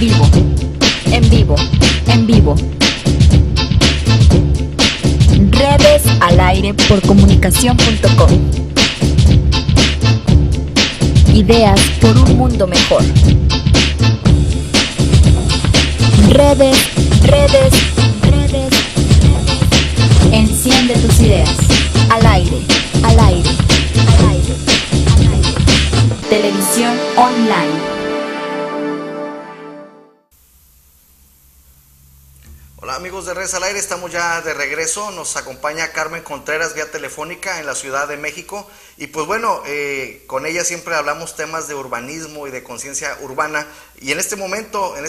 vivo, en vivo, en vivo. Redes al aire por comunicación.com. Ideas por un mundo mejor. Redes, redes, redes. Enciende tus ideas. Al aire, al aire, al aire, al aire. Televisión online. Hola amigos de Redes al Aire, estamos ya de regreso. Nos acompaña Carmen Contreras vía telefónica en la Ciudad de México. Y pues bueno, con ella siempre hablamos temas de urbanismo y de conciencia urbana. Y en este momento en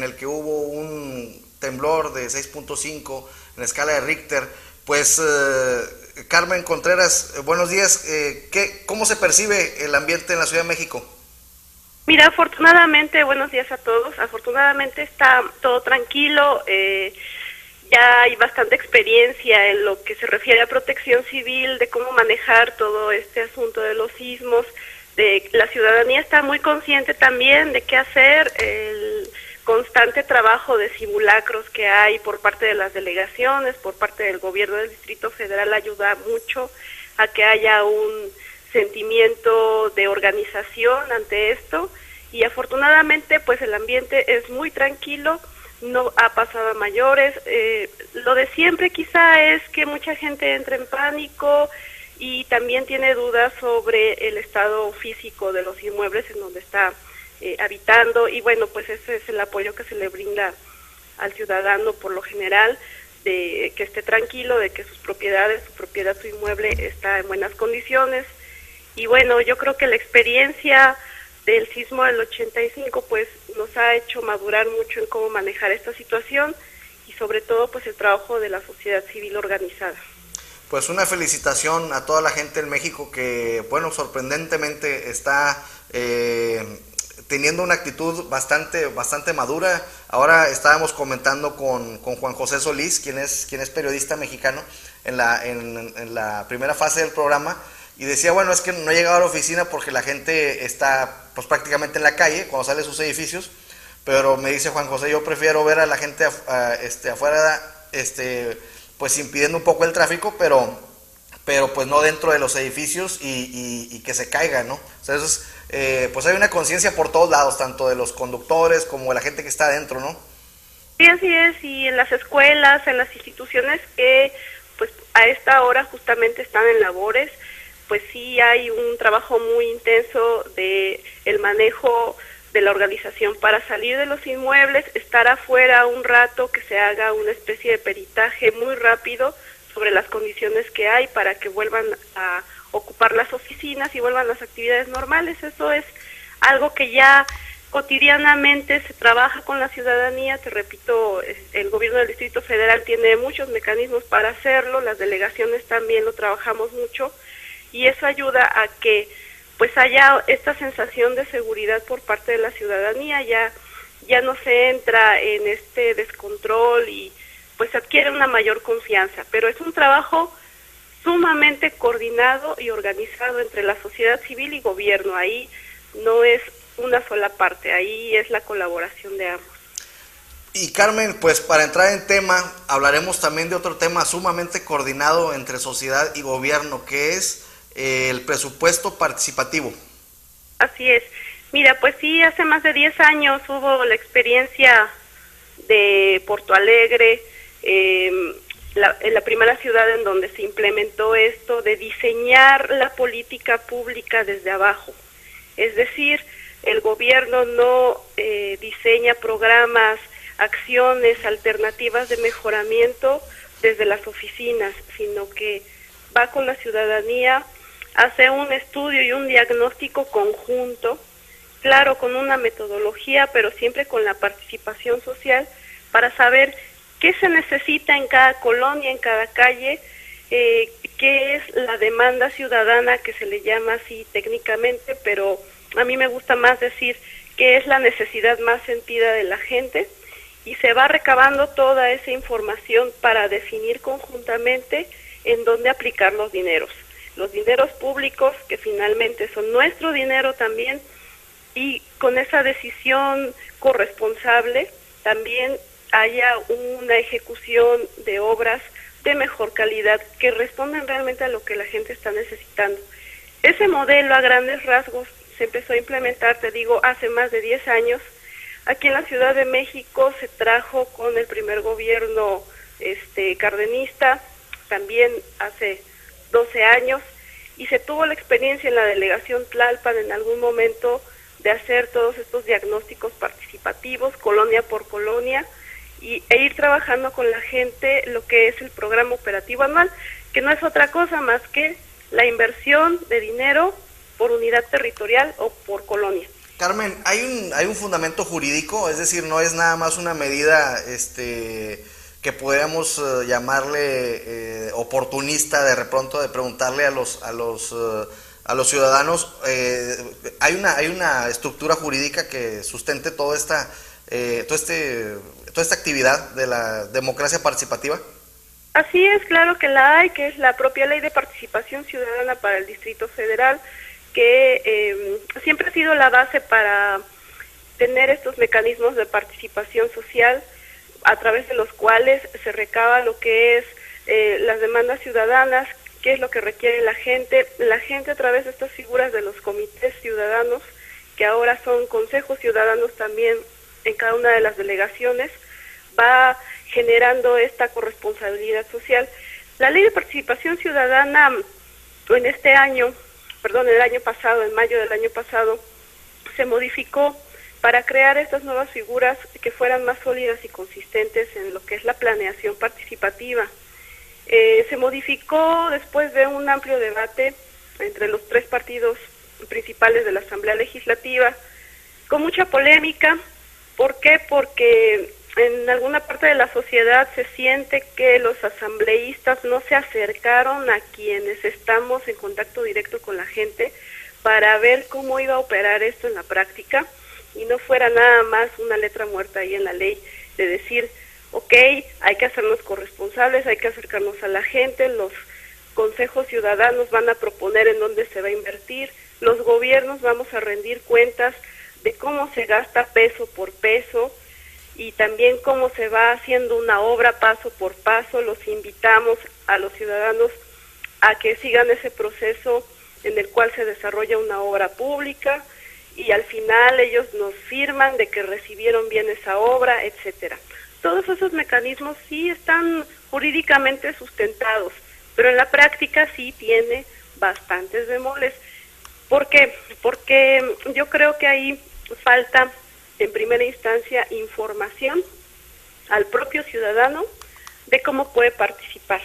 el que hubo un temblor de 6.5 en la escala de Richter, pues Carmen Contreras, buenos días. ¿Cómo se percibe el ambiente en la Ciudad de México? Mira, afortunadamente, buenos días a todos, afortunadamente está todo tranquilo, ya hay bastante experiencia en lo que se refiere a protección civil, de cómo manejar todo este asunto de los sismos, la ciudadanía está muy consciente también de qué hacer, el constante trabajo de simulacros que hay por parte de las delegaciones, por parte del gobierno del Distrito Federal ayuda mucho a que haya un sentimiento de organización ante esto y afortunadamente pues el ambiente es muy tranquilo, no ha pasado a mayores, lo de siempre quizá es que mucha gente entra en pánico y también tiene dudas sobre el estado físico de los inmuebles en donde está habitando y bueno pues ese es el apoyo que se le brinda al ciudadano por lo general, de que esté tranquilo, de que sus propiedades, su propiedad, su inmueble está en buenas condiciones. Y bueno, yo creo que la experiencia del sismo del 85 pues nos ha hecho madurar mucho en cómo manejar esta situación y sobre todo pues el trabajo de la sociedad civil organizada. Pues una felicitación a toda la gente en México que, bueno, sorprendentemente está teniendo una actitud bastante madura. Ahora estábamos comentando con Juan José Solís, quien es periodista mexicano, en la primera fase del programa, y decía, bueno, es que no he llegado a la oficina porque la gente está pues prácticamente en la calle cuando sale de sus edificios, pero me dice Juan José, yo prefiero ver a la gente afuera, pues impidiendo un poco el tráfico, pero pues no dentro de los edificios y que se caiga, ¿no? O sea, pues hay una conciencia por todos lados, tanto de los conductores como de la gente que está adentro, ¿no? Sí, así es, y en las escuelas, en las instituciones que pues a esta hora justamente están en labores, pues sí hay un trabajo muy intenso de el manejo de la organización para salir de los inmuebles, estar afuera un rato, que se haga una especie de peritaje muy rápido sobre las condiciones que hay para que vuelvan a ocupar las oficinas y vuelvan las actividades normales. Eso es algo que ya cotidianamente se trabaja con la ciudadanía, te repito, el gobierno del Distrito Federal tiene muchos mecanismos para hacerlo, las delegaciones también lo trabajamos mucho, y eso ayuda a que pues haya esta sensación de seguridad por parte de la ciudadanía, ya no se entra en este descontrol y pues adquiere una mayor confianza, pero es un trabajo sumamente coordinado y organizado entre la sociedad civil y gobierno, ahí no es una sola parte, ahí es la colaboración de ambos. Y Carmen, pues para entrar en tema, hablaremos también de otro tema sumamente coordinado entre sociedad y gobierno, que es el presupuesto participativo. Así es. Mira, pues sí, hace más de 10 años hubo la experiencia de Porto Alegre, en la primera ciudad en donde se implementó esto de diseñar la política pública desde abajo. Es decir, el gobierno no diseña programas, acciones, alternativas de mejoramiento desde las oficinas, sino que va con la ciudadanía, hace un estudio y un diagnóstico conjunto, claro, con una metodología, pero siempre con la participación social, para saber qué se necesita en cada colonia, en cada calle, qué es la demanda ciudadana, que se le llama así técnicamente, pero a mí me gusta más decir qué es la necesidad más sentida de la gente, y se va recabando toda esa información para definir conjuntamente en dónde aplicar los dineros públicos, que finalmente son nuestro dinero también, y con esa decisión corresponsable también haya una ejecución de obras de mejor calidad que respondan realmente a lo que la gente está necesitando. Ese modelo a grandes rasgos se empezó a implementar, te digo, hace más de 10 años. Aquí en la Ciudad de México se trajo con el primer gobierno cardenista, también hace 12 años, y se tuvo la experiencia en la delegación Tlalpan en algún momento de hacer todos estos diagnósticos participativos, colonia por colonia, e ir trabajando con la gente lo que es el programa operativo anual, que no es otra cosa más que la inversión de dinero por unidad territorial o por colonia. Carmen, hay un fundamento jurídico, es decir, no es nada más una medida que podríamos llamarle oportunista de pronto, de preguntarle a los ciudadanos. Hay una estructura jurídica que sustente toda esta actividad de la democracia participativa. Así es, claro que la hay, que es la propia Ley de Participación Ciudadana para el Distrito Federal, que siempre ha sido la base para tener estos mecanismos de participación social a través de los cuales se recaba lo que es las demandas ciudadanas, qué es lo que requiere la gente a través de estas figuras de los comités ciudadanos, que ahora son consejos ciudadanos también en cada una de las delegaciones, va generando esta corresponsabilidad social. La Ley de Participación Ciudadana en el año pasado, en mayo del año pasado, se modificó para crear estas nuevas figuras que fueran más sólidas y consistentes en lo que es la planeación participativa. Se modificó después de un amplio debate entre los tres partidos principales de la Asamblea Legislativa, con mucha polémica. ¿Por qué? Porque en alguna parte de la sociedad se siente que los asambleístas no se acercaron a quienes estamos en contacto directo con la gente para ver cómo iba a operar esto en la práctica y no fuera nada más una letra muerta ahí en la ley de decir, ok, hay que hacernos corresponsables, hay que acercarnos a la gente, los consejos ciudadanos van a proponer en dónde se va a invertir, los gobiernos vamos a rendir cuentas de cómo se gasta peso por peso y también cómo se va haciendo una obra paso por paso. Los invitamos a los ciudadanos a que sigan ese proceso en el cual se desarrolla una obra pública y al final ellos nos firman de que recibieron bien esa obra, etcétera. Todos esos mecanismos sí están jurídicamente sustentados, pero en la práctica sí tiene bastantes bemoles. ¿Por qué? Porque yo creo que ahí falta en primera instancia información al propio ciudadano de cómo puede participar.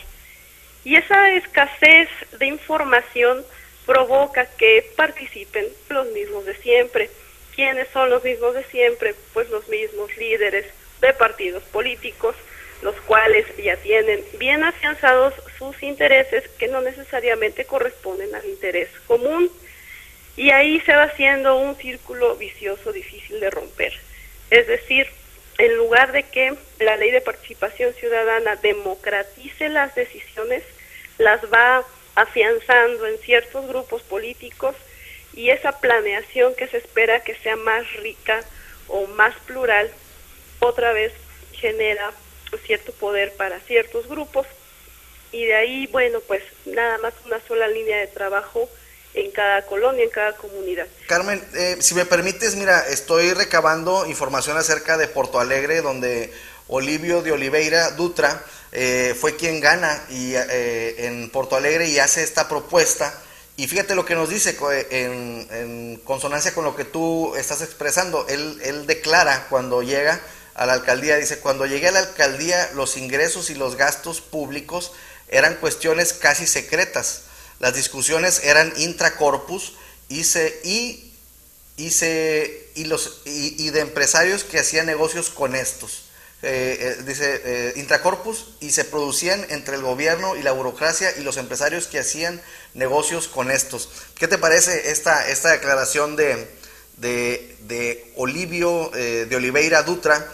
Y esa escasez de información provoca que participen los mismos de siempre. ¿Quiénes son los mismos de siempre? Pues los mismos líderes de partidos políticos, los cuales ya tienen bien afianzados sus intereses que no necesariamente corresponden al interés común. Y ahí se va haciendo un círculo vicioso difícil de romper. Es decir, en lugar de que la Ley de Participación Ciudadana democratice las decisiones, las va afianzando en ciertos grupos políticos y esa planeación que se espera que sea más rica o más plural, otra vez genera cierto poder para ciertos grupos y de ahí, bueno, pues nada más una sola línea de trabajo en cada colonia, en cada comunidad. Carmen, si me permites, mira, estoy recabando información acerca de Porto Alegre, donde Olívio de Oliveira Dutra fue quien gana en Porto Alegre y hace esta propuesta. Y fíjate lo que nos dice en consonancia con lo que tú estás expresando. Él declara cuando llega a la alcaldía, dice, cuando llegué a la alcaldía los ingresos y los gastos públicos eran cuestiones casi secretas. Las discusiones eran intracorpus y de empresarios que hacían negocios con estos. Dice intracorpus y se producían entre el gobierno y la burocracia y los empresarios que hacían negocios con estos. ¿Qué te parece esta declaración de Olívio de Oliveira Dutra?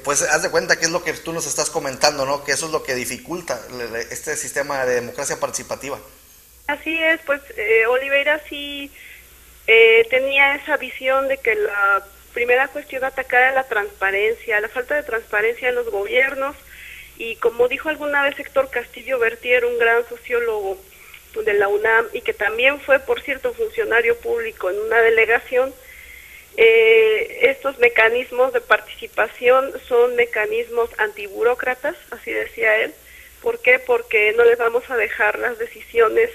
Pues haz de cuenta que es lo que tú nos estás comentando, ¿no? Que eso es lo que dificulta este sistema de democracia participativa. Así es, pues Oliveira sí tenía esa visión de que la primera cuestión a atacar era la transparencia, la falta de transparencia en los gobiernos, y como dijo alguna vez Héctor Castillo Bertier, un gran sociólogo de la UNAM, y que también fue, por cierto, funcionario público en una delegación, estos mecanismos de participación son mecanismos antiburócratas, así decía él. ¿Por qué? Porque no les vamos a dejar las decisiones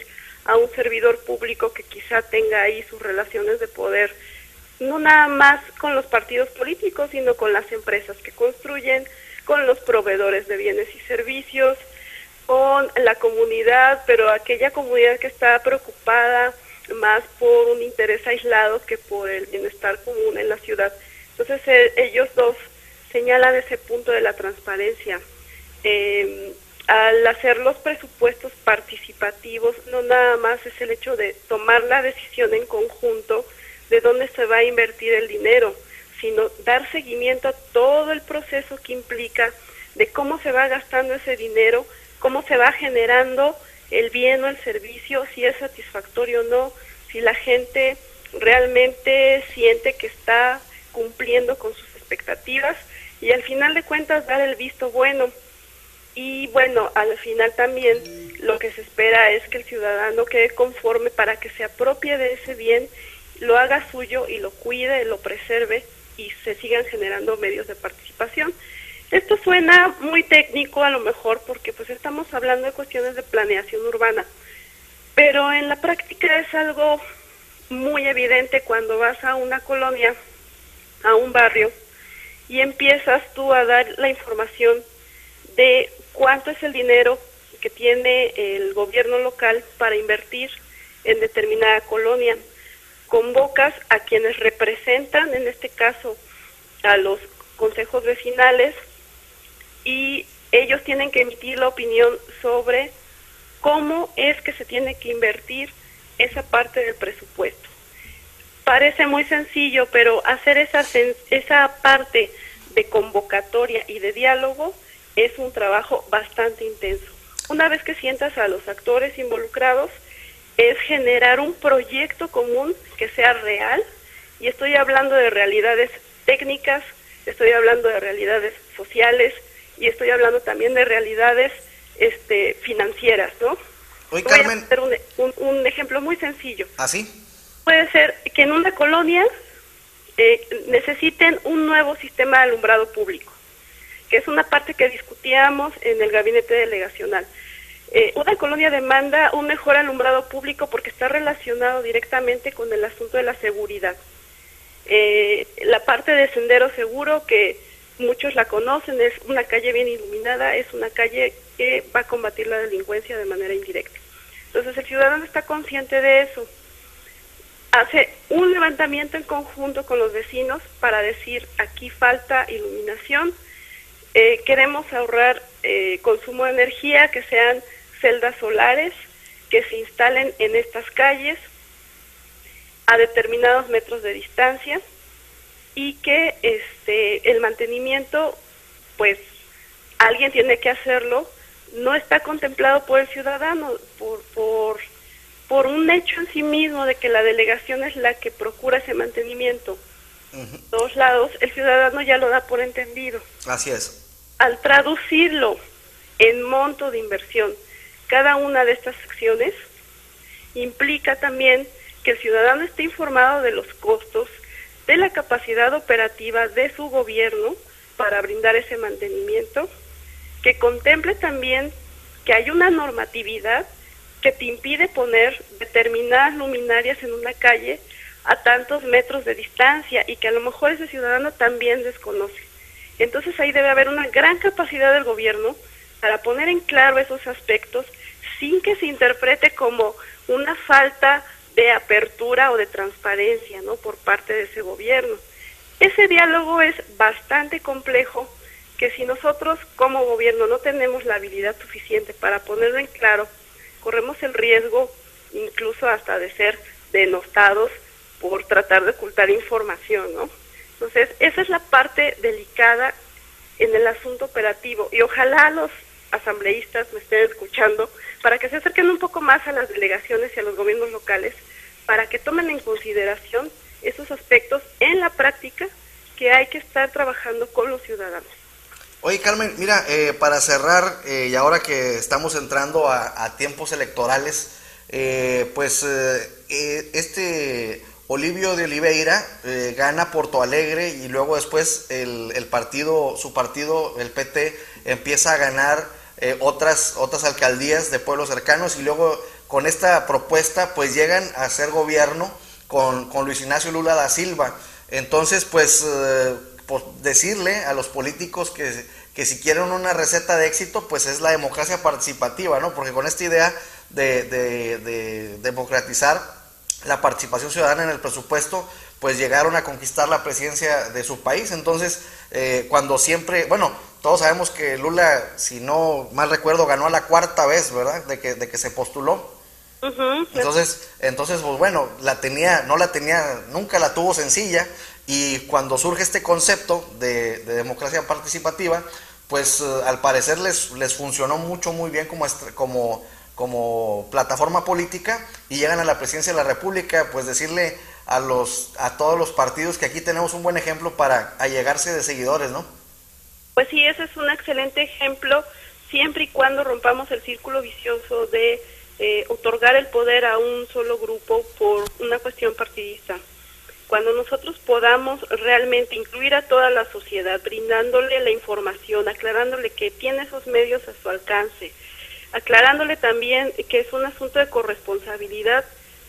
a un servidor público que quizá tenga ahí sus relaciones de poder, no nada más con los partidos políticos, sino con las empresas que construyen, con los proveedores de bienes y servicios, con la comunidad, pero aquella comunidad que está preocupada más por un interés aislado que por el bienestar común en la ciudad. Entonces ellos dos señalan ese punto de la transparencia. Al hacer los presupuestos participativos, no nada más es el hecho de tomar la decisión en conjunto de dónde se va a invertir el dinero, sino dar seguimiento a todo el proceso que implica de cómo se va gastando ese dinero, cómo se va generando el bien o el servicio, si es satisfactorio o no, si la gente realmente siente que está cumpliendo con sus expectativas, y al final de cuentas dar el visto bueno. Y bueno, al final también lo que se espera es que el ciudadano quede conforme para que se apropie de ese bien, lo haga suyo y lo cuide, lo preserve, y se sigan generando medios de participación. Esto suena muy técnico a lo mejor porque pues estamos hablando de cuestiones de planeación urbana, pero en la práctica es algo muy evidente cuando vas a una colonia, a un barrio, y empiezas tú a dar la información de cuánto es el dinero que tiene el gobierno local para invertir en determinada colonia. Convocas a quienes representan, en este caso, a los consejos vecinales, y ellos tienen que emitir la opinión sobre cómo es que se tiene que invertir esa parte del presupuesto. Parece muy sencillo, pero hacer esa parte de convocatoria y de diálogo es un trabajo bastante intenso. Una vez que sientas a los actores involucrados, es generar un proyecto común que sea real, y estoy hablando de realidades técnicas, estoy hablando de realidades sociales, y estoy hablando también de realidades financieras, ¿no? Oye, Voy Carmen. a hacer un ejemplo muy sencillo. ¿Ah, sí? Puede ser que en una colonia necesiten un nuevo sistema de alumbrado público, que es una parte que discutíamos en el gabinete delegacional. Una colonia demanda un mejor alumbrado público porque está relacionado directamente con el asunto de la seguridad. La parte de Sendero Seguro, que muchos la conocen, es una calle bien iluminada, es una calle que va a combatir la delincuencia de manera indirecta. Entonces el ciudadano está consciente de eso. Hace un levantamiento en conjunto con los vecinos para decir, aquí falta iluminación, queremos ahorrar consumo de energía, que sean celdas solares que se instalen en estas calles a determinados metros de distancia, y que el mantenimiento, pues alguien tiene que hacerlo, no está contemplado por el ciudadano, por un hecho en sí mismo de que la delegación es la que procura ese mantenimiento. Uh-huh. Todos lados, el ciudadano ya lo da por entendido. Así es. Al traducirlo en monto de inversión, cada una de estas acciones implica también que el ciudadano esté informado de los costos, de la capacidad operativa de su gobierno para brindar ese mantenimiento, que contemple también que hay una normatividad que te impide poner determinadas luminarias en una calle a tantos metros de distancia, y que a lo mejor ese ciudadano también desconoce. Entonces ahí debe haber una gran capacidad del gobierno para poner en claro esos aspectos sin que se interprete como una falta de apertura o de transparencia, ¿no?, por parte de ese gobierno. Ese diálogo es bastante complejo, que si nosotros como gobierno no tenemos la habilidad suficiente para ponerlo en claro, corremos el riesgo incluso hasta de ser denostados por tratar de ocultar información, ¿no? Entonces, esa es la parte delicada en el asunto operativo, y ojalá los asambleístas me estén escuchando para que se acerquen un poco más a las delegaciones y a los gobiernos locales, para que tomen en consideración esos aspectos en la práctica que hay que estar trabajando con los ciudadanos. Oye, Carmen, mira, para cerrar, y ahora que estamos entrando a tiempos electorales, este Olívio de Oliveira gana Porto Alegre y luego después su partido, el PT, empieza a ganar otras alcaldías de pueblos cercanos y luego con esta propuesta pues llegan a hacer gobierno con Luis Ignacio Lula da Silva. Entonces por decirle a los políticos que si quieren una receta de éxito, pues es la democracia participativa, ¿no? Porque con esta idea de democratizar la participación ciudadana en el presupuesto, pues llegaron a conquistar la presidencia de su país. Entonces, cuando siempre, bueno, todos sabemos que Lula, si no mal recuerdo, ganó a la 4ª vez, ¿verdad? De que se postuló. Uh-huh. Entonces, pues bueno, nunca la tuvo sencilla, y cuando surge este concepto de democracia participativa, pues al parecer les funcionó muy bien como plataforma política, y llegan a la presidencia de la República, pues decirle a todos los partidos que aquí tenemos un buen ejemplo para allegarse de seguidores, ¿no? Pues sí, ese es un excelente ejemplo, siempre y cuando rompamos el círculo vicioso de otorgar el poder a un solo grupo por una cuestión partidista. Cuando nosotros podamos realmente incluir a toda la sociedad, brindándole la información, aclarándole que tiene esos medios a su alcance, aclarándole también que es un asunto de corresponsabilidad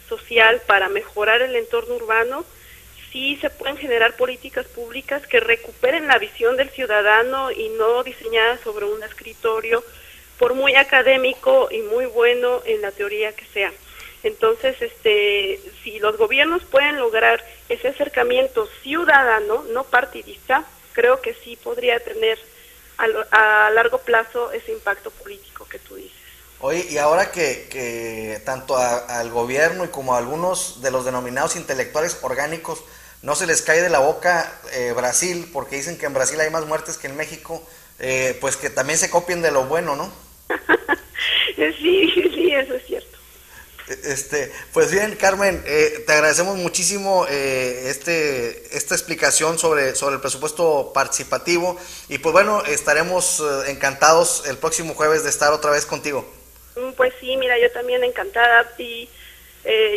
social para mejorar el entorno urbano, sí se pueden generar políticas públicas que recuperen la visión del ciudadano y no diseñadas sobre un escritorio, por muy académico y muy bueno en la teoría que sea. Entonces, si los gobiernos pueden lograr ese acercamiento ciudadano, no partidista, creo que sí podría tener a largo plazo ese impacto político que tú dices. Oye, y ahora que tanto al gobierno y como a algunos de los denominados intelectuales orgánicos no se les cae de la boca Brasil, porque dicen que en Brasil hay más muertes que en México, pues que también se copien de lo bueno, ¿no? Sí, eso es cierto. Pues bien, Carmen, te agradecemos muchísimo esta explicación sobre el presupuesto participativo, y pues bueno, estaremos encantados el próximo jueves de estar otra vez contigo. Pues sí, mira, yo también encantada, y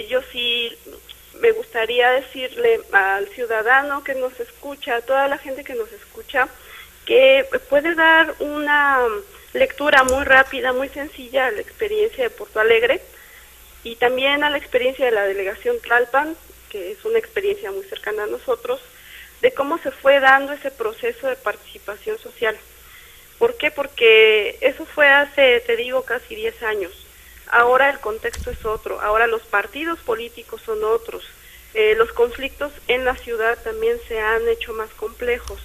yo sí me gustaría decirle al ciudadano que nos escucha, a toda la gente que nos escucha, que puede dar una lectura muy rápida, muy sencilla a la experiencia de Porto Alegre y también a la experiencia de la delegación Tlalpan, que es una experiencia muy cercana a nosotros, de cómo se fue dando ese proceso de participación social. ¿Por qué? Porque eso fue hace, te digo, casi 10 años. Ahora el contexto es otro, ahora los partidos políticos son otros, los conflictos en la ciudad también se han hecho más complejos.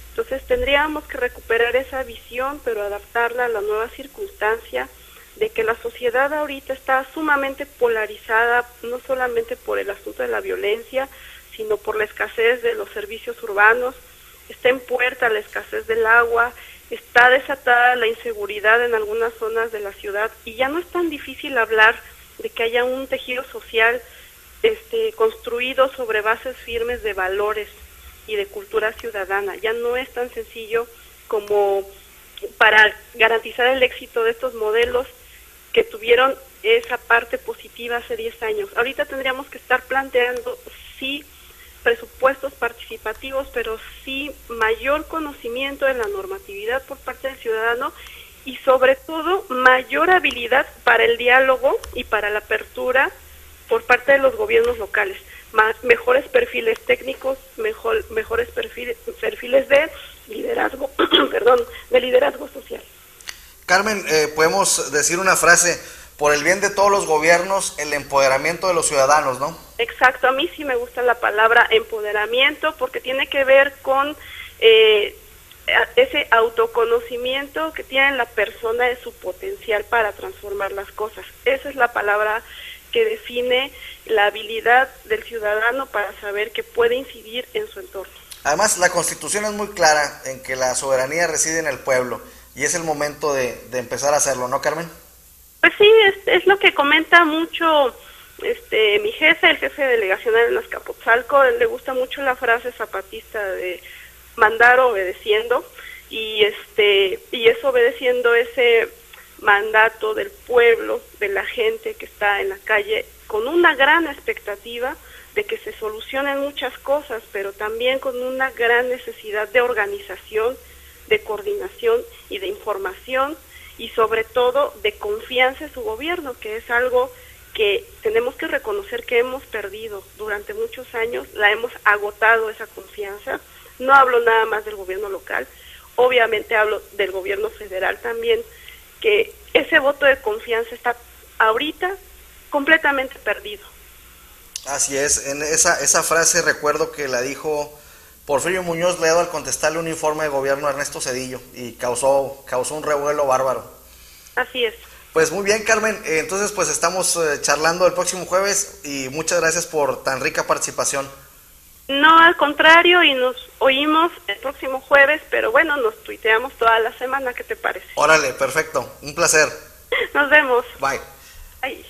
Entonces tendríamos que recuperar esa visión, pero adaptarla a la nueva circunstancia de que la sociedad ahorita está sumamente polarizada, no solamente por el asunto de la violencia, sino por la escasez de los servicios urbanos, está en puerta la escasez del agua, está desatada la inseguridad en algunas zonas de la ciudad, y ya no es tan difícil hablar de que haya un tejido social construido sobre bases firmes de valores y de cultura ciudadana. Ya no es tan sencillo como para garantizar el éxito de estos modelos que tuvieron esa parte positiva hace 10 años. Ahorita tendríamos que estar planteando, sí, presupuestos participativos, pero sí mayor conocimiento de la normatividad por parte del ciudadano y sobre todo mayor habilidad para el diálogo y para la apertura por parte de los gobiernos locales. Mejores perfiles técnicos, mejores perfiles de liderazgo, de liderazgo social. Carmen, podemos decir una frase: por el bien de todos los gobiernos, el empoderamiento de los ciudadanos, ¿no? Exacto, a mí sí me gusta la palabra empoderamiento porque tiene que ver con ese autoconocimiento que tiene la persona de su potencial para transformar las cosas. Esa es la palabra que define la habilidad del ciudadano para saber que puede incidir en su entorno. Además, la Constitución es muy clara en que la soberanía reside en el pueblo, y es el momento de empezar a hacerlo, ¿no, Carmen? Pues sí, es lo que comenta mucho mi jefe, el jefe delegacional en Azcapotzalco, él le gusta mucho la frase zapatista de mandar obedeciendo, y es obedeciendo ese mandato del pueblo, de la gente que está en la calle, con una gran expectativa de que se solucionen muchas cosas, pero también con una gran necesidad de organización, de coordinación y de información, y sobre todo de confianza en su gobierno, que es algo que tenemos que reconocer que hemos perdido durante muchos años, la hemos agotado esa confianza. No hablo nada más del gobierno local, obviamente hablo del gobierno federal también, que ese voto de confianza está ahorita completamente perdido. Así es, en esa frase recuerdo que la dijo Porfirio Muñoz Ledo al contestarle un informe de gobierno a Ernesto Zedillo, y causó un revuelo bárbaro. Así es. Pues muy bien, Carmen, entonces pues estamos charlando el próximo jueves, y muchas gracias por tan rica participación. No, al contrario, y nos oímos el próximo jueves, pero bueno, nos tuiteamos toda la semana, ¿qué te parece? Órale, perfecto, un placer. Nos vemos. Bye. Bye.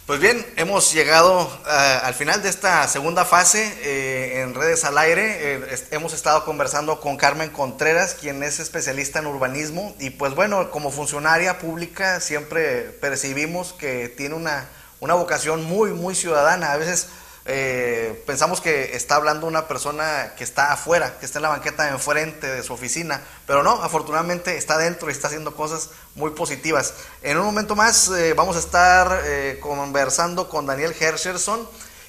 Pues bien, hemos llegado al final de esta segunda fase en Redes al Aire. Hemos estado conversando con Carmen Contreras, quien es especialista en urbanismo, y pues bueno, como funcionaria pública siempre percibimos que tiene una vocación muy, muy ciudadana. A veces pensamos que está hablando una persona que está afuera, que está en la banqueta de enfrente de su oficina, pero no, afortunadamente está dentro y está haciendo cosas muy positivas. En un momento más vamos a estar conversando con Daniel Hersherson,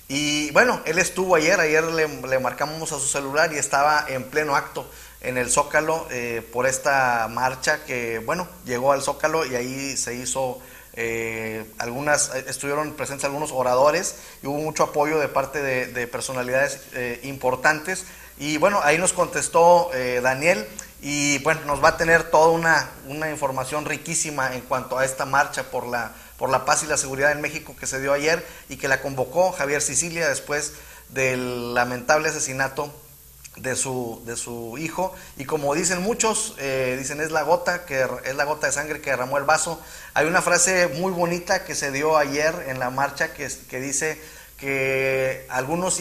y bueno, él estuvo ayer le marcamos a su celular y estaba en pleno acto en el Zócalo por esta marcha que, bueno, llegó al Zócalo, y ahí se hizo... estuvieron presentes algunos oradores, y hubo mucho apoyo de parte de personalidades importantes, y bueno, ahí nos contestó Daniel, y bueno, nos va a tener toda una información riquísima en cuanto a esta marcha por la paz y la seguridad en México que se dio ayer, y que la convocó Javier Sicilia después del lamentable asesinato de su hijo. Y como dicen muchos, dicen es la gota de sangre que derramó el vaso. Hay una frase muy bonita que se dio ayer en la marcha que dice que algunos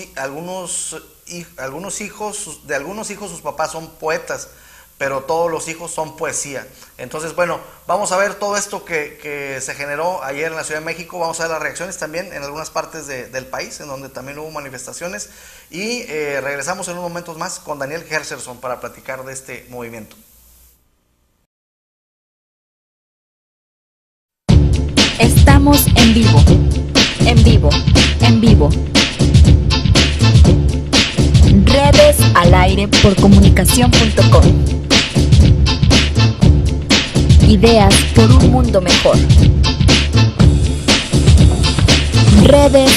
hijos sus papás son poetas, pero todos los hijos son poesía. Entonces, bueno, vamos a ver todo esto que se generó ayer en la Ciudad de México, vamos a ver las reacciones también en algunas partes del país, en donde también hubo manifestaciones, y regresamos en unos momentos más con Daniel Hersherson para platicar de este movimiento. Estamos en vivo, en vivo, en vivo. Redes al aire por comunicación.com. Ideas por un mundo mejor. Redes